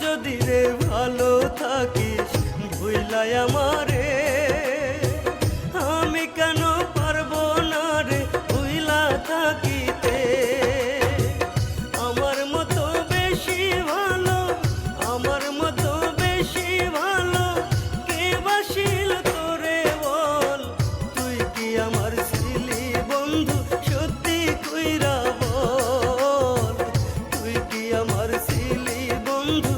যদি রে ভালো থাকিস ভুইলাই আমারে, আমি কেন পারবো না রে ভুইলা থাকিতে। আমার মতো বেশি ভালো, আমার মতো বেশি ভালো কে বাসিল তোরে বল। তুই কি আমার ছিলি বন্ধু সত্যি কইরা বল, তুই কি আমার ছিলি বন্ধু।